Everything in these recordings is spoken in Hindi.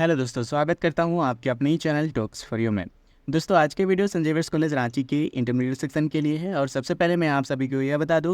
हेलो दोस्तों, स्वागत करता हूं आपके अपने ही channel talks for you man. दोस्तों, आज के video Sanjay west college Ranchi के इंटरमीडिएट सेक्शन के लिए है। और सबसे पहले मैं आप सभी को यह बता दूं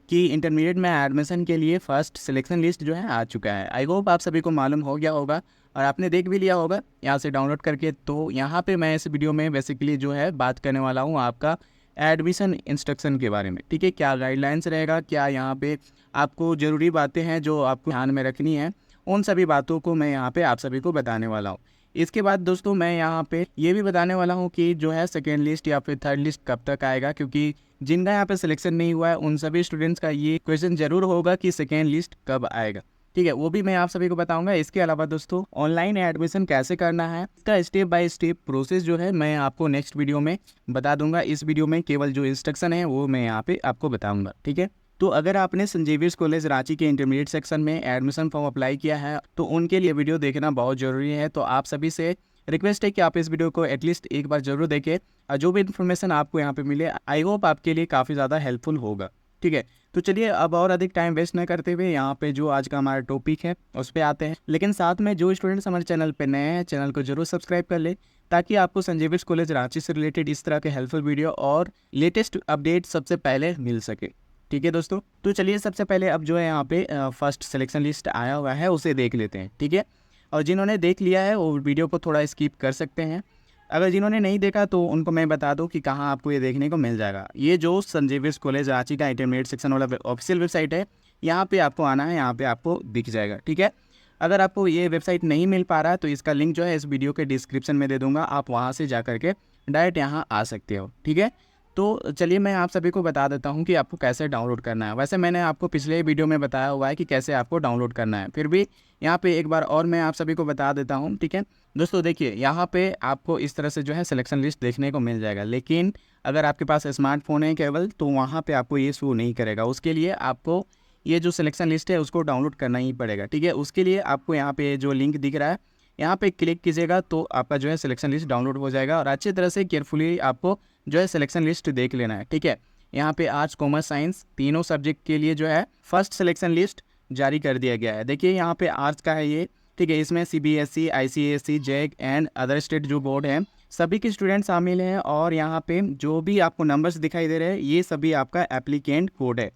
कि इंटरमीडिएट में एडमिशन के लिए फर्स्ट सिलेक्शन लिस्ट जो है आ चुका है। आई होप आप सभी को मालूम हो गया होगा और आपने देख भी लिया होगा यहाँ से डाउनलोड करके। तो यहाँ पे मैं इस वीडियो में बेसिकली जो है बात करने वाला हूँ आपका एडमिशन इंस्ट्रक्शन के बारे में। ठीक है, क्या गाइडलाइंस रहेगा, क्या यहाँ पे आपको ज़रूरी बातें हैं जो आपको ध्यान में रखनी है, उन सभी बातों को मैं यहाँ पे आप सभी को बताने वाला हूँ। इसके बाद दोस्तों मैं यहाँ पे ये भी बताने वाला हूँ कि जो है सेकेंड लिस्ट या फिर थर्ड लिस्ट कब तक आएगा, क्योंकि जिनका यहाँ पे सिलेक्शन नहीं हुआ है उन सभी स्टूडेंट्स का ये क्वेश्चन जरूर होगा कि सेकेंड लिस्ट कब आएगा। ठीक है, वो भी मैं आप सभी को बताऊंगा। इसके अलावा दोस्तों ऑनलाइन एडमिशन कैसे करना है, इसका स्टेप बाय स्टेप प्रोसेस जो है मैं आपको नेक्स्ट वीडियो में बता दूंगा। इस वीडियो में केवल जो इंस्ट्रक्शन है वो मैं यहाँ पे आपको बताऊंगा। ठीक है, तो अगर आपने संजय वेस्ट कॉलेज रांची के इंटरमीडिएट सेक्शन में एडमिशन फॉर्म अप्लाई किया है तो उनके लिए वीडियो देखना बहुत ज़रूरी है। तो आप सभी से रिक्वेस्ट है कि आप इस वीडियो को एटलीस्ट एक बार जरूर देखें और जो भी इन्फॉर्मेशन आपको यहाँ पे मिले आई होप आपके लिए काफ़ी ज़्यादा हेल्पफुल होगा। ठीक है, तो चलिए अब और अधिक टाइम वेस्ट न करते हुए यहाँ पे जो आज का हमारा टॉपिक है उस पर आते हैं। लेकिन साथ में जो स्टूडेंट्स हमारे चैनल पे नए हैं चैनल को जरूर सब्सक्राइब कर ले, ताकि आपको संजय वेस्ट कॉलेज रांची से रिलेटेड इस तरह के हेल्पफुल वीडियो और लेटेस्ट अपडेट सबसे पहले मिल सके। ठीक है दोस्तों, तो चलिए सबसे पहले अब जो है यहाँ पे फर्स्ट सिलेक्शन लिस्ट आया हुआ है उसे देख लेते हैं। ठीक है, और जिन्होंने देख लिया है वो वीडियो को थोड़ा स्किप कर सकते हैं। अगर जिन्होंने नहीं देखा तो उनको मैं बता दूं कि कहाँ आपको ये देखने को मिल जाएगा। ये जो संजय वेस्ट कॉलेज रांची का इंटरमीडिएट सेक्शन वाला ऑफिशियल वेबसाइट है, यहाँ पे आपको आना है, यहाँ पे आपको दिख जाएगा। ठीक है, अगर आपको ये वेबसाइट नहीं मिल पा रहा है तो इसका लिंक जो है इस वीडियो के डिस्क्रिप्शन में दे दूंगा, आप वहाँ से जा करके डायरेक्ट यहाँ आ सकते हो। ठीक है, तो चलिए मैं आप सभी को बता देता हूँ कि आपको कैसे डाउनलोड करना है। वैसे मैंने आपको पिछले वीडियो में बताया हुआ है कि कैसे आपको डाउनलोड करना है, फिर भी यहाँ पे एक बार और मैं आप सभी को बता देता हूँ। ठीक है दोस्तों, देखिए यहाँ पे आपको इस तरह से जो है सिलेक्शन लिस्ट देखने को मिल जाएगा, लेकिन अगर आपके पास स्मार्टफोन है केवल तो वहाँ पे आपको ये शो नहीं करेगा। उसके लिए आपको ये जो सिलेक्शन लिस्ट है उसको डाउनलोड करना ही पड़ेगा। ठीक है, उसके लिए आपको यहाँ पे जो लिंक दिख रहा है यहाँ पे क्लिक कीजिएगा तो आपका जो है सिलेक्शन लिस्ट डाउनलोड हो जाएगा। और अच्छी तरह से केयरफुली आपको जो है सिलेक्शन लिस्ट देख लेना है। ठीक है, यहाँ पे आर्ट्स कॉमर्स साइंस तीनों सब्जेक्ट के लिए जो है फर्स्ट सिलेक्शन लिस्ट जारी कर दिया गया है। देखिए यहाँ पे आर्ट्स का है ये। ठीक है, इसमें CBSE, ICSE, JAC and other state जो बोर्ड है सभी के स्टूडेंट शामिल हैं। और यहाँ पे जो भी आपको नंबर्स दिखाई दे रहे हैं ये सभी आपका एप्लीकेंट कोड है।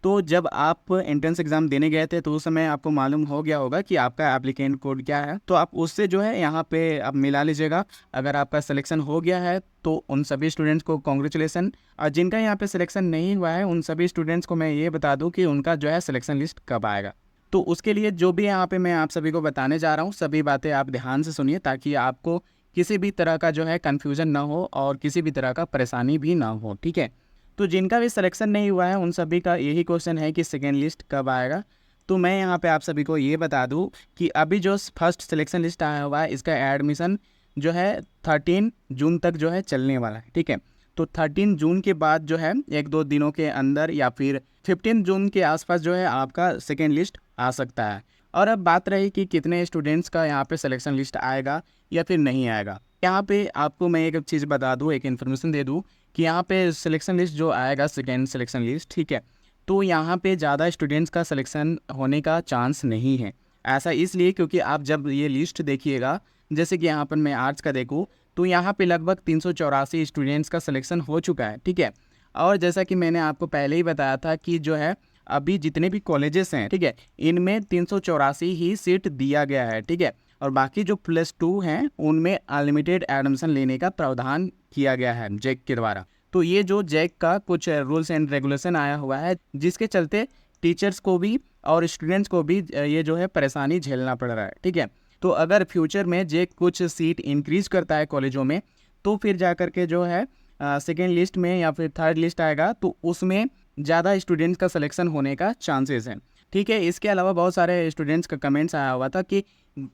तो जब आप एंट्रेंस एग्जाम देने गए थे तो उस समय आपको मालूम हो गया होगा कि आपका एप्लीकेंट कोड क्या है, तो आप उससे जो है यहाँ पे आप मिला लीजिएगा। अगर आपका सिलेक्शन हो गया है तो उन सभी स्टूडेंट्स को कॉन्ग्रेचुलेसन, और जिनका यहाँ पे सिलेक्शन नहीं हुआ है उन सभी स्टूडेंट्स को मैं ये बता दूँ कि उनका जो है सिलेक्शन लिस्ट कब आएगा। तो उसके लिए जो भी यहाँ पे मैं आप सभी को बताने जा रहा हूँ सभी बातें आप ध्यान से सुनिए, ताकि आपको किसी भी तरह का जो है कन्फ्यूजन ना हो और किसी भी तरह का परेशानी भी ना हो। ठीक है, तो जिनका भी सिलेक्शन नहीं हुआ है उन सभी का यही क्वेश्चन है कि सेकेंड लिस्ट कब आएगा। तो मैं यहाँ पे आप सभी को ये बता दूँ कि अभी जो फर्स्ट सिलेक्शन लिस्ट आया हुआ है इसका एडमिशन जो है 13 जून तक जो है चलने वाला है। ठीक है, तो 13 जून के बाद जो है एक दो दिनों के अंदर या फिर 15 जून के आसपास जो है आपका सेकेंड लिस्ट आ सकता है। और अब बात रही कि कितने स्टूडेंट्स का यहाँ पे सिलेक्शन लिस्ट आएगा या फिर नहीं आएगा। यहाँ पे आपको मैं एक चीज़ बता दूँ, एक इन्फॉर्मेशन दे दूँ कि यहाँ पे सिलेक्शन लिस्ट जो आएगा सेकेंड सिलेक्शन लिस्ट, ठीक है, तो यहाँ पे ज़्यादा स्टूडेंट्स का सिलेक्शन होने का चांस नहीं है। ऐसा इसलिए क्योंकि आप जब ये लिस्ट देखिएगा, जैसे कि यहाँ पर मैं आर्ट्स का देखूँ तो यहाँ पे लगभग 384 स्टूडेंट्स का सिलेक्शन हो चुका है। ठीक है, और जैसा कि मैंने आपको पहले ही बताया था कि जो है अभी जितने भी कॉलेजेस हैं, ठीक है, इनमें 384 ही सीट दिया गया है। ठीक है, और बाकी जो +2 हैं उनमें अनलिमिटेड एडमिशन लेने का प्रावधान किया गया है जैक के द्वारा। तो ये जो जैक का कुछ रूल्स एंड रेगुलेशन आया हुआ है जिसके चलते टीचर्स को भी और स्टूडेंट्स को भी ये जो है परेशानी झेलना पड़ रहा है। ठीक है, तो अगर फ्यूचर में जैक कुछ सीट इंक्रीज करता है कॉलेजों में तो फिर जा कर के जो है सेकेंड लिस्ट में या फिर थर्ड लिस्ट आएगा तो उसमें ज़्यादा स्टूडेंट्स का सिलेक्शन होने का चांसेस हैं। ठीक है, इसके अलावा बहुत सारे स्टूडेंट्स का कमेंट्स आया हुआ था कि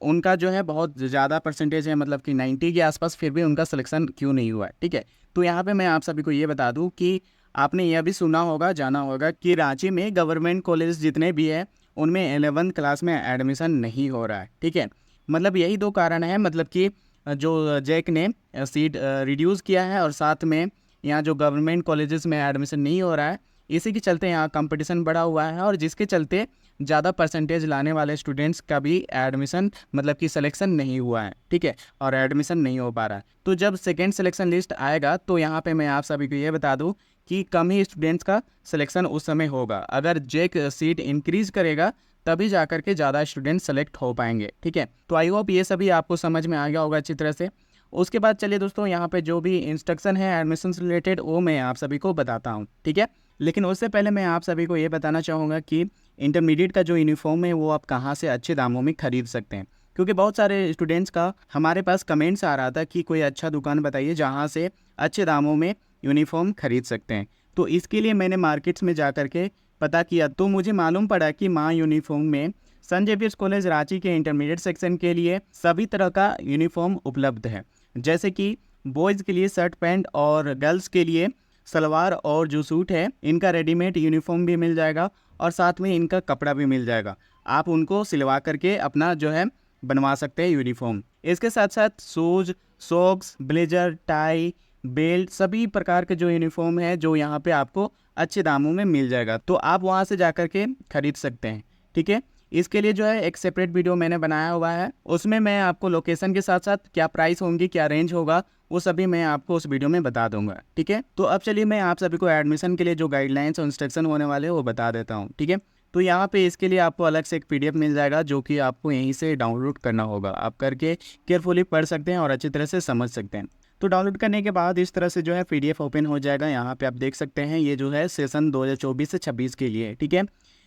उनका जो है बहुत ज़्यादा परसेंटेज है, मतलब कि 90 के आसपास, फिर भी उनका सिलेक्शन क्यों नहीं हुआ है। ठीक है, तो यहाँ पे मैं आप सभी को ये बता दूँ कि आपने यह भी सुना होगा, जाना होगा कि रांची में गवर्नमेंट कॉलेज जितने भी हैं उनमें 11th क्लास में एडमिशन नहीं हो रहा है। ठीक है, मतलब यही दो कारण है, मतलब कि जो जैक ने सीट रिड्यूस किया है और साथ में यहाँ जो गवर्नमेंट कॉलेजेस में एडमिशन नहीं हो रहा है, इसी के चलते यहाँ कंपटीशन बढ़ा हुआ है और जिसके चलते ज़्यादा परसेंटेज लाने वाले स्टूडेंट्स का भी एडमिशन मतलब कि सिलेक्शन नहीं हुआ है, ठीक है, और एडमिशन नहीं हो पा रहा है। तो जब सेकेंड सिलेक्शन लिस्ट आएगा तो यहाँ पे मैं आप सभी को ये बता दूँ कि कम ही स्टूडेंट्स का सिलेक्शन उस समय होगा। अगर जेक सीट इंक्रीज करेगा तभी जा कर के ज़्यादा स्टूडेंट सेलेक्ट हो पाएंगे, ठीक है। तो आई होप ये सभी आपको समझ में आ गया होगा अच्छी तरह से। उसके बाद चलिए दोस्तों, यहाँ पे जो भी इंस्ट्रक्शन है एडमिशन से रिलेटेड वो मैं आप सभी को बताता हूँ, ठीक है। लेकिन उससे पहले मैं आप सभी को ये बताना चाहूँगा कि इंटरमीडिएट का जो यूनिफॉर्म है वो आप कहाँ से अच्छे दामों में खरीद सकते हैं, क्योंकि बहुत सारे स्टूडेंट्स का हमारे पास कमेंट्स आ रहा था कि कोई अच्छा दुकान बताइए जहाँ से अच्छे दामों में यूनिफॉर्म खरीद सकते हैं। तो इसके लिए मैंने मार्केट्स में जा कर के पता किया तो मुझे मालूम पड़ा कि माँ यूनिफॉर्म में सेंट जेवियर्स कॉलेज रांची के इंटरमीडिएट सेक्शन के लिए सभी तरह का यूनिफॉर्म उपलब्ध है, जैसे कि बॉयज़ के लिए शर्ट पैंट और गर्ल्स के लिए सलवार और जो सूट है इनका रेडीमेड यूनिफॉर्म भी मिल जाएगा और साथ में इनका कपड़ा भी मिल जाएगा। आप उनको सिलवा करके अपना जो है बनवा सकते हैं यूनिफॉर्म। इसके साथ साथ shoes, socks, blazer, tie, belt सभी प्रकार के जो यूनिफॉर्म है जो यहाँ पे आपको अच्छे दामों में मिल जाएगा, तो आप वहाँ से जा कर के खरीद सकते हैं, ठीक है। इसके लिए जो है एक सेपरेट वीडियो मैंने बनाया हुआ है, उसमें मैं आपको लोकेशन के साथ साथ क्या प्राइस होंगी, क्या रेंज होगा, वो सभी मैं आपको उस वीडियो में बता दूंगा, ठीक है। तो अब चलिए मैं आप सभी को एडमिशन के लिए जो गाइडलाइंस और इंस्ट्रक्शन होने वाले हैं वो बता देता हूँ, ठीक है। तो यहाँ पे इसके लिए आपको अलग से एक PDF मिल जाएगा जो कि आपको यहीं से डाउनलोड करना होगा। आप करके केयरफुली पढ़ सकते हैं और अच्छी तरह से समझ सकते हैं। तो डाउनलोड करने के बाद इस तरह से जो है PDF ओपन हो जाएगा। यहाँ पे आप देख सकते हैं ये जो है सेशन 2024 से 26 के लिए, ठीक है।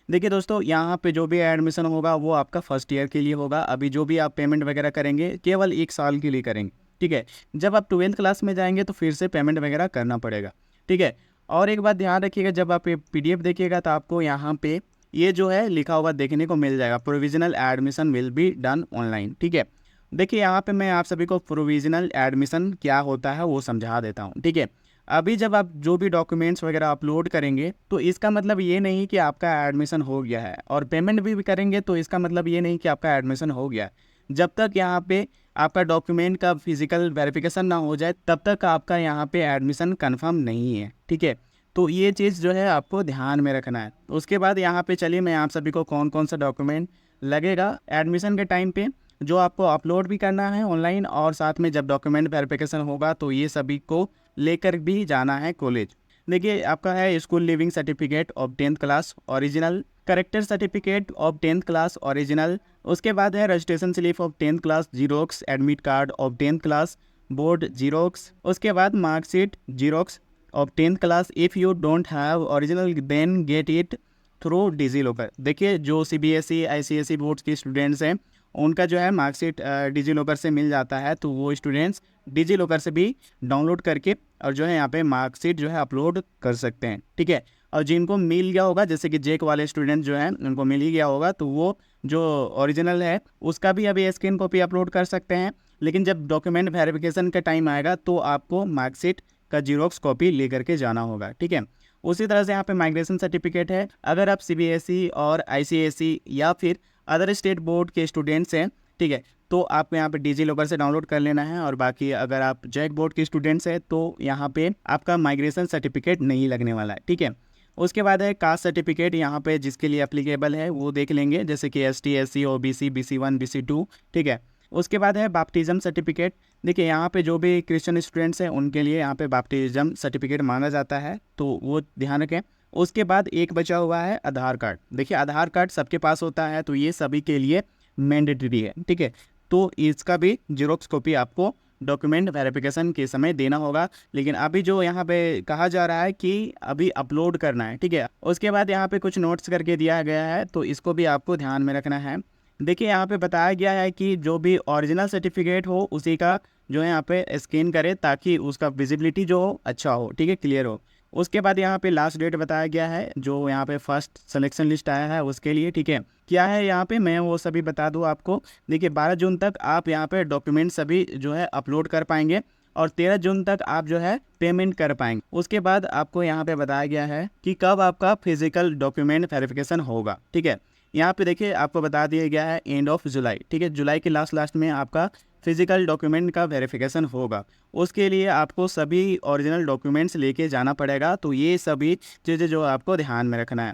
देखिए दोस्तों, यहाँ पे जो भी एडमिशन होगा वो आपका फर्स्ट ईयर के लिए होगा। अभी जो भी आप पेमेंट वगैरह करेंगे केवल 1 साल के लिए करेंगे, ठीक है। जब आप 12th क्लास में जाएंगे तो फिर से पेमेंट वगैरह करना पड़ेगा, ठीक है। और एक बात ध्यान रखिएगा, जब आप ये PDF देखिएगा तो आपको यहाँ पे ये जो है लिखा हुआ देखने को मिल जाएगा, provisional admission will be done online, ठीक है। देखिए यहाँ पे मैं आप सभी को प्रोविजनल एडमिशन क्या होता है वो समझा देता हूँ, ठीक है। अभी जब आप जो भी डॉक्यूमेंट्स वगैरह अपलोड करेंगे तो इसका मतलब ये नहीं कि आपका एडमिशन हो गया है, और पेमेंट भी करेंगे तो इसका मतलब ये नहीं कि आपका एडमिशन हो गया है। जब तक यहाँ पे आपका डॉक्यूमेंट का फिजिकल वेरिफिकेशन ना हो जाए तब तक आपका यहाँ पे एडमिशन कंफर्म नहीं है, ठीक है। तो ये चीज़ जो है आपको ध्यान में रखना है। उसके बाद यहाँ पे चलिए मैं आप सभी को कौन कौन सा डॉक्यूमेंट लगेगा एडमिशन के टाइम पे जो आपको अपलोड भी करना है ऑनलाइन, और साथ में जब डॉक्यूमेंट वेरिफिकेशन होगा तो ये सभी को लेकर भी जाना है कॉलेज। देखिए आपका है school leaving certificate of 10th class original, character certificate of 10th class original, उसके बाद है registration slip of 10th class xerox, admit card of 10th class board xerox, उसके बाद marksheet xerox of 10th class. If you don't have original then get it through DigiLocker. देखिए जो CBSE ICSE बोर्ड्स के स्टूडेंट्स हैं उनका जो है मार्कशीट डिजीलॉकर से मिल जाता है, तो वो स्टूडेंट्स डिजीलॉकर से भी डाउनलोड करके और जो है यहाँ पे मार्कशीट जो है अपलोड कर सकते हैं, ठीक है। और जिनको मिल गया होगा, जैसे कि जेक वाले स्टूडेंट जो हैं उनको मिल ही गया होगा, तो वो जो ओरिजिनल है उसका भी अभी स्कैन कॉपी अपलोड कर सकते हैं। लेकिन जब डॉक्यूमेंट वेरिफिकेशन का टाइम आएगा तो आपको मार्कशीट का जीरोक्स कॉपी ले करके जाना होगा, ठीक है। उसी तरह से यहाँ पे माइग्रेशन सर्टिफिकेट है। अगर आप CBSE और ICSE या फिर अदर स्टेट बोर्ड के स्टूडेंट्स हैं, ठीक है, तो आपको यहाँ पे डिजीलॉकर से डाउनलोड कर लेना है। और बाकी अगर आप जैक बोर्ड के स्टूडेंट्स हैं तो यहाँ पे आपका माइग्रेशन सर्टिफिकेट नहीं लगने वाला है, ठीक है। उसके बाद है कास्ट सर्टिफिकेट, यहाँ पे जिसके लिए एप्लीकेबल है वो देख लेंगे, जैसे कि ST SC OBC BC1 BC2, ठीक है। उसके बाद है बैप्टिज्म सर्टिफिकेट। देखिए यहाँ पे जो भी क्रिश्चियन स्टूडेंट्स हैं उनके लिए यहाँ पे बैप्टिज्म सर्टिफिकेट मांगा जाता है, तो वो ध्यान रखें। उसके बाद एक बचा हुआ है आधार कार्ड। देखिए आधार कार्ड सबके पास होता है, तो ये सभी के लिए मैंडेटरी है, ठीक है। तो इसका भी जीरोक्स कॉपी आपको डॉक्यूमेंट वेरिफिकेशन के समय देना होगा। लेकिन अभी जो यहाँ पे कहा जा रहा है कि अभी अपलोड करना है, ठीक है। उसके बाद यहाँ पे कुछ नोट्स करके दिया गया है, तो इसको भी आपको ध्यान में रखना है। देखिए यहाँ पे बताया गया है कि जो भी ओरिजिनल सर्टिफिकेट हो उसी का जो है यहाँ पे स्कैन करें ताकि उसका विजिबिलिटी जो हो अच्छा हो, ठीक है, क्लियर हो। उसके बाद यहाँ पे लास्ट डेट बताया गया है जो यहाँ पे फर्स्ट सिलेक्शन लिस्ट आया है उसके लिए, ठीक है। क्या है यहाँ पे मैं वो सभी बता दूँ आपको। देखिए 12 जून तक आप यहाँ पे डॉक्यूमेंट सभी जो है अपलोड कर पाएंगे और 13 जून तक आप जो है पेमेंट कर पाएंगे। उसके बाद आपको यहाँ पे बताया गया है कि कब आपका फिजिकल डॉक्यूमेंट वेरिफिकेशन होगा, ठीक है। यहाँ पे देखिए आपको बता दिया गया है एंड ऑफ जुलाई, ठीक है। जुलाई के लास्ट में आपका फिजिकल डॉक्यूमेंट का वेरिफिकेशन होगा। उसके लिए आपको सभी ओरिजिनल डॉक्यूमेंट्स लेके जाना पड़ेगा, तो ये सभी चीज़ें जो आपको ध्यान में रखना है।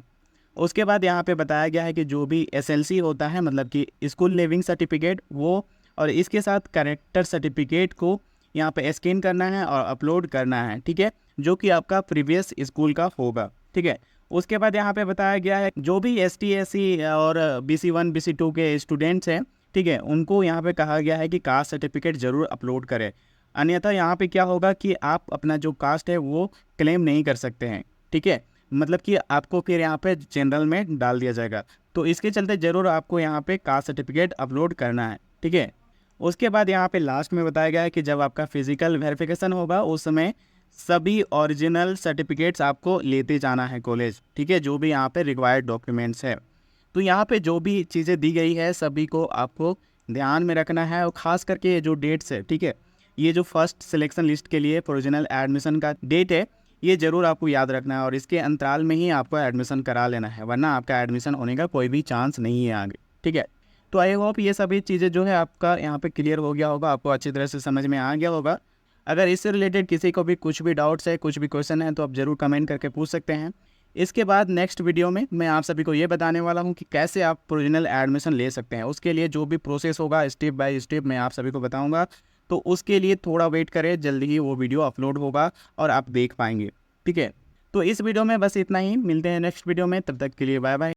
उसके बाद यहाँ पे बताया गया है कि जो भी SLC होता है, मतलब कि स्कूल लिविंग सर्टिफिकेट, वो और इसके साथ कैरेक्टर सर्टिफिकेट को यहाँ पे स्कैन करना है और अपलोड करना है, ठीक है, जो कि आपका प्रीवियस स्कूल का होगा, ठीक है। उसके बाद यहाँ पे बताया गया है जो भी ST SC और BC1 BC2 के स्टूडेंट्स हैं, ठीक है, उनको यहाँ पे कहा गया है कि कास्ट सर्टिफिकेट ज़रूर अपलोड करें, अन्यथा यहाँ पे क्या होगा कि आप अपना जो कास्ट है वो क्लेम नहीं कर सकते हैं, ठीक है, मतलब कि आपको फिर यहाँ पे जनरल में डाल दिया जाएगा। तो इसके चलते ज़रूर आपको यहाँ पे कास्ट सर्टिफिकेट अपलोड करना है, ठीक है। उसके बाद यहाँ पे लास्ट में बताया गया है कि जब आपका फिजिकल वेरिफिकेशन होगा उस समय सभी ओरिजिनल सर्टिफिकेट्स आपको लेते जाना है कॉलेज, ठीक है, जो भी यहाँ पे रिक्वायर्ड डॉक्यूमेंट्स है। तो यहाँ पे जो भी चीज़ें दी गई है सभी को आपको ध्यान में रखना है, और ख़ास करके ये जो डेट्स है, ठीक है, ये जो फर्स्ट सिलेक्शन लिस्ट के लिए प्रोविजनल एडमिशन का डेट है, ये ज़रूर आपको याद रखना है, और इसके अंतराल में ही आपको एडमिशन करा लेना है, वरना आपका एडमिशन होने का कोई भी चांस नहीं है आगे, ठीक है। तो आई होप ये सभी चीज़ें जो है आपका यहाँ पे क्लियर हो गया होगा, आपको अच्छी तरह से समझ में आ गया होगा। अगर इससे रिलेटेड किसी को भी कुछ भी डाउट्स है, कुछ भी क्वेश्चन है, तो आप ज़रूर कमेंट करके पूछ सकते हैं। इसके बाद नेक्स्ट वीडियो में मैं आप सभी को ये बताने वाला हूँ कि कैसे आप प्रोविजनल एडमिशन ले सकते हैं। उसके लिए जो भी प्रोसेस होगा स्टेप बाय स्टेप मैं आप सभी को बताऊँगा, तो उसके लिए थोड़ा वेट करें, जल्दी ही वो वीडियो अपलोड होगा और आप देख पाएंगे, ठीक है। तो इस वीडियो में बस इतना ही, मिलते हैं नेक्स्ट वीडियो में, तब तक के लिए बाय बाय।